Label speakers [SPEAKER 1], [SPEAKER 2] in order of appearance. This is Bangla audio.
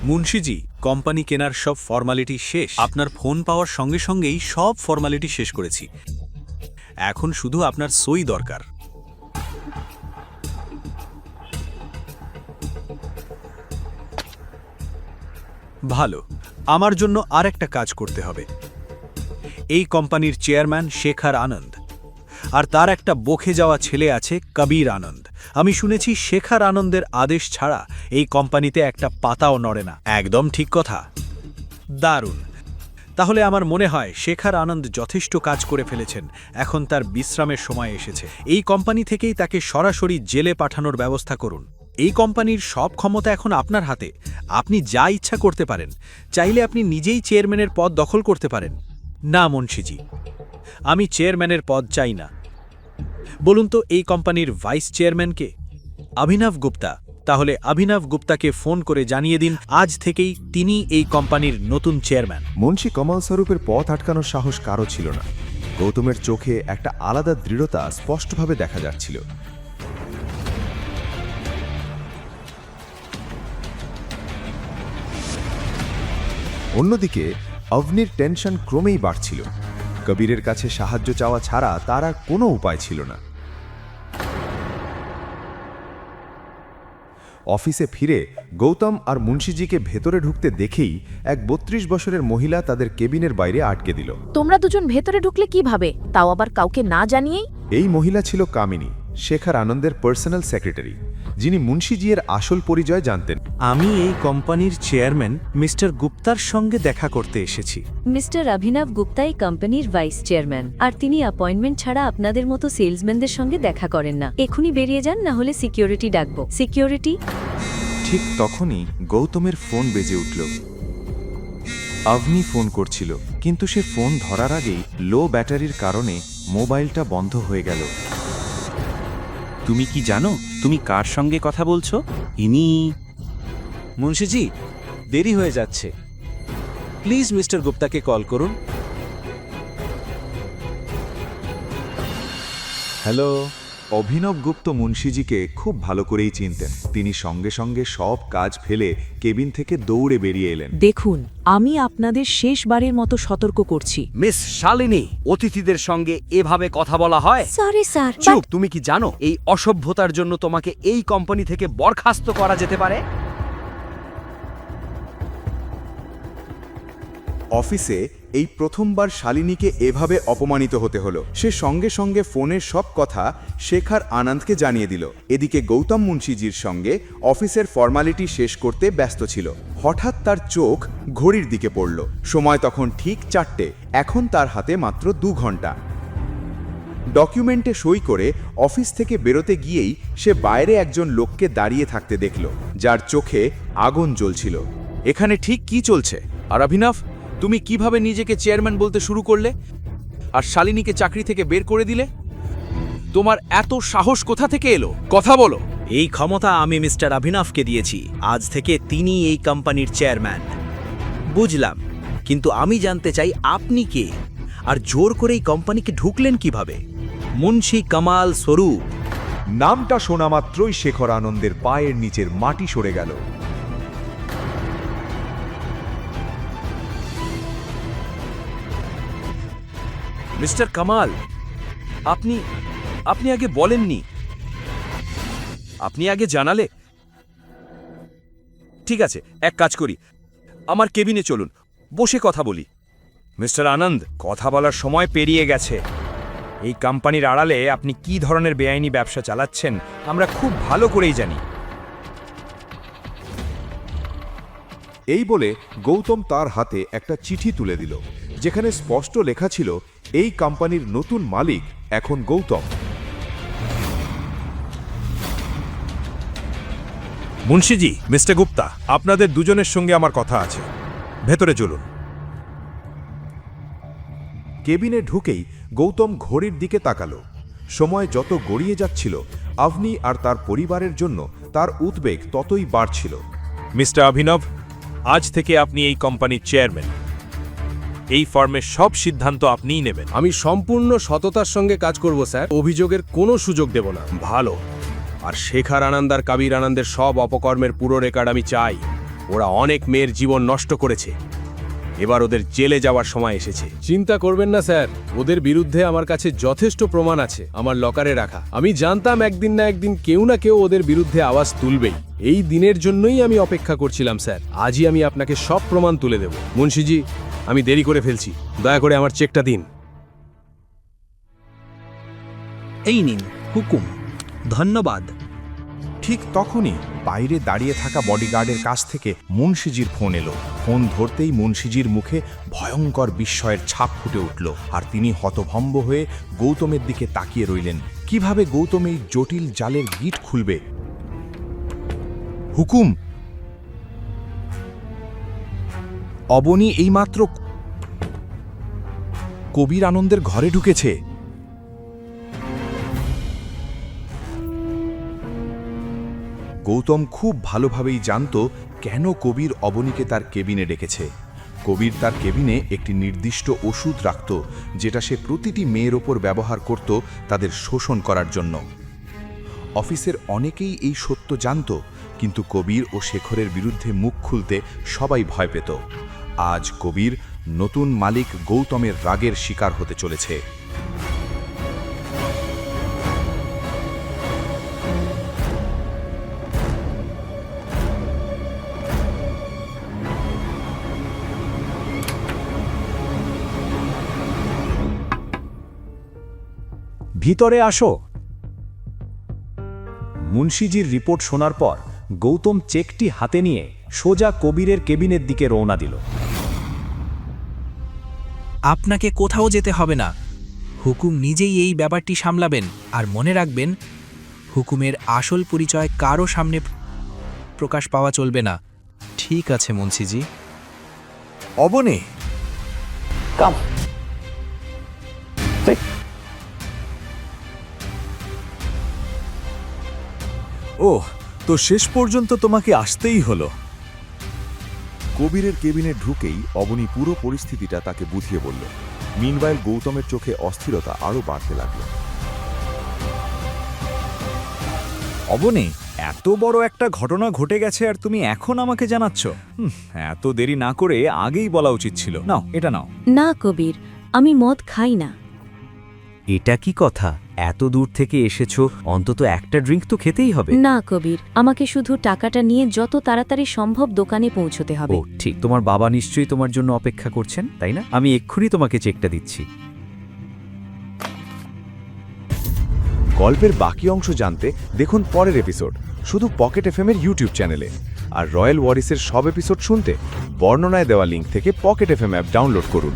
[SPEAKER 1] মুন্সিজি, কোম্পানি কেনার সব ফর্মালিটি শেষ। আপনার ফোন পাওয়ার সঙ্গে সঙ্গেই সব ফর্মালিটি শেষ করেছি। এখন শুধু আপনার সই দরকার। ভালো, আমার জন্য আরেকটা কাজ করতে হবে। এই কোম্পানির চেয়ারম্যান শেখর আনন্দ, আর তার একটা বকে যাওয়া ছেলে আছে কবির আনন্দ। আমি শুনেছি শেখর আনন্দের আদেশ ছাড়া এই কোম্পানিতে একটা পাতাও নড়ে না। একদম ঠিক কথা। দারুণ। তাহলে আমার মনে হয় শেখর আনন্দ যথেষ্ট কাজ করে ফেলেছেন। এখন তার বিশ্রামের সময় এসেছে। এই কোম্পানি থেকেই তাকে সরাসরি জেলে পাঠানোর ব্যবস্থা করুন। এই কোম্পানির সব ক্ষমতা এখন আপনার হাতে। আপনি যা ইচ্ছা করতে পারেন। চাইলে আপনি নিজেই চেয়ারম্যানের পদ দখল করতে পারেন। না মুন্সিজি, আমি চেয়ারম্যানের পদ চাই না। বলুন তো এই কোম্পানির ভাইস চেয়ারম্যান কে? অভিনব গুপ্তা। তাহলে অভিনব গুপ্তাকে ফোন করে জানিয়ে দিন আজ থেকেই তিনি এই কোম্পানির নতুন চেয়ারম্যান।
[SPEAKER 2] মুন্সি কমল স্বরূপের পথ আটকানোর সাহস কারও ছিল না। গৌতমের চোখে একটা আলাদা দৃঢ়তা স্পষ্টভাবে দেখা যাচ্ছিল। অন্যদিকে অভনির টেনশন ক্রমেই বাড়ছিল। কবিরের কাছে সাহায্য চাওয়া ছাড়া তার আর কোনো উপায় ছিল না। অফিসে ফিরে গৌতম আর মুন্সিজিকে ভেতরে ঢুকতে দেখেই এক ৩২ বছরের মহিলা তাদের কেবিনের বাইরে আটকে দিল।
[SPEAKER 3] তোমরা দুজন ভেতরে ঢুকলে কিভাবে, তাও আবার কাউকে না জানিয়েই?
[SPEAKER 2] এই মহিলা ছিল কামিনী, শেখর আনন্দের পার্সোনাল সেক্রেটারি, যিনি মুন্সিজির আসল পরিচয় জানতেন।
[SPEAKER 1] আমি এই কোম্পানির চেয়ারম্যান মিস্টার গুপ্তার সঙ্গে দেখা করতে এসেছি।
[SPEAKER 4] মিস্টার অভিনব গুপ্তা এই কোম্পানির ভাইস চেয়ারম্যান, আর তিনি অ্যাপয়েন্টমেন্ট ছাড়া আপনাদের মতো সেলসম্যানদের সঙ্গে দেখা করেন না। এখনই বেরিয়ে যান, না হলে সিকিউরিটি ডাকবো। সিকিউরিটি।
[SPEAKER 2] ঠিক তখনই গৌতমের ফোন বেজে উঠল। অভনি ফোন করছিল, কিন্তু সে ফোন ধরার আগেই লো ব্যাটারির কারণে মোবাইলটা বন্ধ হয়ে গেল।
[SPEAKER 5] তুমি কি জানো তুমি কার সঙ্গে কথা বলছো? ইনি
[SPEAKER 1] মুন্সিজি, দেরি হয়ে যাচ্ছে। প্লিজ মিস্টার গুপ্তাকে কল করুন।
[SPEAKER 2] হ্যালো। অভিনব গুপ্ত মুন্সিজিকে খুব ভালো করেই চিনতেন। তিনি সঙ্গে সঙ্গে সব কাজ ফেলে কেবিন থেকে দৌড়ে বেরিয়ে এলেন।
[SPEAKER 6] দেখুন, আমি আপনাদের শেষবারের মতো সতর্ক করছি।
[SPEAKER 7] মিস শালিনী, অতিথিদের সঙ্গে এভাবে কথা বলা হয়?
[SPEAKER 4] Sorry sir.
[SPEAKER 7] চুপ। তুমি কি জানো এই অসভ্যতার জন্য তোমাকে এই কোম্পানি থেকে বরখাস্ত করা যেতে পারে?
[SPEAKER 2] অফিসে এই প্রথমবার শালিনীকে এভাবে অপমানিত হতে হলো। সে সঙ্গে সঙ্গে ফোনের সব কথা শেখর আনন্দকে জানিয়ে দিল। এদিকে গৌতম মুন্সিজির সঙ্গে অফিসের ফর্মালিটি শেষ করতে ব্যস্ত ছিল। হঠাৎ তার চোখ ঘড়ির দিকে পড়ল। সময় তখন ঠিক 4টে। এখন তার হাতে মাত্র 2 ঘন্টা। ডকুমেন্টে সই করে অফিস থেকে বেরোতে গিয়েই সে বাইরে একজন লোককে দাঁড়িয়ে থাকতে দেখল, যার চোখে আগুন জ্বলছিল।
[SPEAKER 5] এখানে ঠিক কি চলছে? আর অভিনব, তুমি কিভাবে নিজেকে চেয়ারম্যান বলতে শুরু করলে আর শালিনীকে চাকরি থেকে বের করে দিলে? তোমার এত সাহস কোথা থেকে এলো? কথা বলো।
[SPEAKER 1] এই ক্ষমতা আমি মিস্টার অভিনবকে দিয়েছি। আজ থেকে তিনি এই কোম্পানির চেয়ারম্যান। বুঝলাম, কিন্তু আমি জানতে চাই আপনি কে, আর জোর করে এই কোম্পানিকে ঢুকলেন কিভাবে? মুন্সি কমল স্বরূপ।
[SPEAKER 2] নামটা শোনা মাত্রই শেখর আনন্দের পায়ের নিচের মাটি সরে গেল।
[SPEAKER 5] মিস্টার কামাল, আপনি আগে বলেননি। আপনি আগে জানালে। ঠিক আছে, এক কাজ করি, আমার কেবিনে চলুন, বসে কথা বলি। মিস্টার আনন্দ, কথা বলার সময় পেরিয়ে গেছে। এই কোম্পানির আড়ালে আপনি কি ধরনের বেআইনি ব্যবসা চালাচ্ছেন আমরা খুব ভালো করেই জানি।
[SPEAKER 2] এই বলে গৌতম তার হাতে একটা চিঠি তুলে দিল, যেখানে স্পষ্ট লেখা ছিল এই কোম্পানির নতুন মালিক এখন গৌতম।
[SPEAKER 8] মুন্সিজি, মিস্টার গুপ্তা, আপনাদের দুজনের সঙ্গে আমার কথা আছে। ভেতরে চলুন।
[SPEAKER 2] কেবিনে ঢুকেই গৌতম ঘড়ির দিকে তাকালো। সময় যত গড়িয়ে যাচ্ছিল, অভনি আর তার পরিবারের জন্য তার উদ্বেগ ততই বাড়ছিল।
[SPEAKER 8] মিস্টার অভিনব, আজ থেকে আপনি এই কোম্পানির চেয়ারম্যান। এই ফার্মের সব সিদ্ধান্ত আপনিই নেবেন।
[SPEAKER 9] আমি সম্পূর্ণ সততার সঙ্গে কাজ করব স্যার। অভিযোগের কোনো সুযোগ দেব না।
[SPEAKER 8] ভালো।
[SPEAKER 9] আর শেখর আনন্দ আর কবির আনন্দের সব অপকর্মের পুরো রেকর্ড আমি চাই।
[SPEAKER 8] ওরা অনেক মেয়ের জীবন নষ্ট করেছে। এবার ওদের জেলে যাওয়ার সময় এসেছে।
[SPEAKER 9] চিন্তা করবেন না স্যার, ওদের বিরুদ্ধে আমার কাছে যথেষ্ট প্রমাণ আছে আমার লকারে রাখা। আমি জানতাম একদিন না একদিন কেউ না কেউ ওদের বিরুদ্ধে আওয়াজ তুলবেই। এই দিনের জন্যই আমি অপেক্ষা করছিলাম স্যার। আজই আমি আপনাকে সব প্রমাণ তুলে দেব। মুন্সিজি, আমি দেরি করে ফেলছি, দয়া করে আমার চেকটা দিন।
[SPEAKER 1] এই নিন হুকুম। ধন্যবাদ।
[SPEAKER 10] ঠিক তখনই বাইরে দাঁড়িয়ে থাকা বডিগার্ডের কাছ থেকে মুন্সিজির ফোন এলো। ফোন ধরতেই মুন্সিজির মুখে ভয়ঙ্কর বিস্ময়ের ছাপ ফুটে উঠল, আর তিনি হতভম্ব হয়ে গৌতমের দিকে তাকিয়ে রইলেন। কিভাবে গৌতম এই জটিল জালের গিট খুলবে? হুকুম! অবনী এইমাত্র কবির আনন্দের ঘরে ঢুকেছে। গৌতম খুব ভালোভাবেই জানত কেন কবির অবনীকে তার কেবিনে ডেকেছে। কবির তার কেবিনে একটি নির্দিষ্ট ওষুধ রাখত, যেটা সে প্রতিটি মেয়ের ওপর ব্যবহার করত তাদের শোষণ করার জন্য। অফিসের অনেকেই এই সত্য জানত, কিন্তু কবির ও শেখরের বিরুদ্ধে মুখ খুলতে সবাই ভয় পেত। আজ কবির নতুন মালিক গৌতমের রাগের শিকার হতে চলেছে।
[SPEAKER 1] ভিতরে আসো। মুন্সিজির রিপোর্ট শোনার পর গৌতম চেকটি হাতে নিয়ে সোজা কবিরের কেবিনের দিকে রওনা দিল।
[SPEAKER 11] আপনাকে কোথাও যেতে হবে না। হুকুম নিজেই এই ব্যাপারটি সামলাবেন, আর মনে রাখবেন হুকুমের আসল পরিচয় কারও সামনে প্রকাশ পাওয়া চলবে না। ঠিক আছে মুন্সিজি।
[SPEAKER 10] অবনী!
[SPEAKER 1] ওহ, তো শেষ পর্যন্ত তোমাকে আসতেই হলো।
[SPEAKER 10] কবিরের কেবিনে ঢুকেই অবনী পুরো পরিস্থিতিটা তাকে বুঝিয়ে বলল। মিনওয়াইল গৌতমের চোখে অস্থিরতা আরও বাড়তে লাগল।
[SPEAKER 1] অবনী, এত বড় একটা ঘটনা ঘটে গেছে আর তুমি এখন আমাকে জানাচ্ছ? এত দেরি না করে আগেই বলা উচিত ছিল। নাও, এটা নাও।
[SPEAKER 4] না কবির, আমি মদ খাই না।
[SPEAKER 7] এটা কি কথা? এত দূর থেকে এসেছো, অন্তত একটা ড্রিঙ্ক তো খেতেই হবে।
[SPEAKER 4] না কবির, আমাকে শুধু টাকাটা নিয়ে যত তাড়াতাড়ি সম্ভব দোকানে পৌঁছতে হবে।
[SPEAKER 7] ও ঠিক, তোমার বাবা নিশ্চয়ই তোমার জন্য অপেক্ষা করছেন, তাই না? আমি এক্ষুনি তোমাকে চেকটা দিচ্ছি।
[SPEAKER 2] গল্পের বাকি অংশ জানতে দেখুন পরের এপিসোড শুধু পকেট এফএম এর ইউটিউব চ্যানেলে। আর রয়্যাল ওয়ারিসের সব এপিসোড শুনতে বর্ণনায় দেওয়া লিঙ্ক থেকে পকেট এফএম অ্যাপ ডাউনলোড করুন।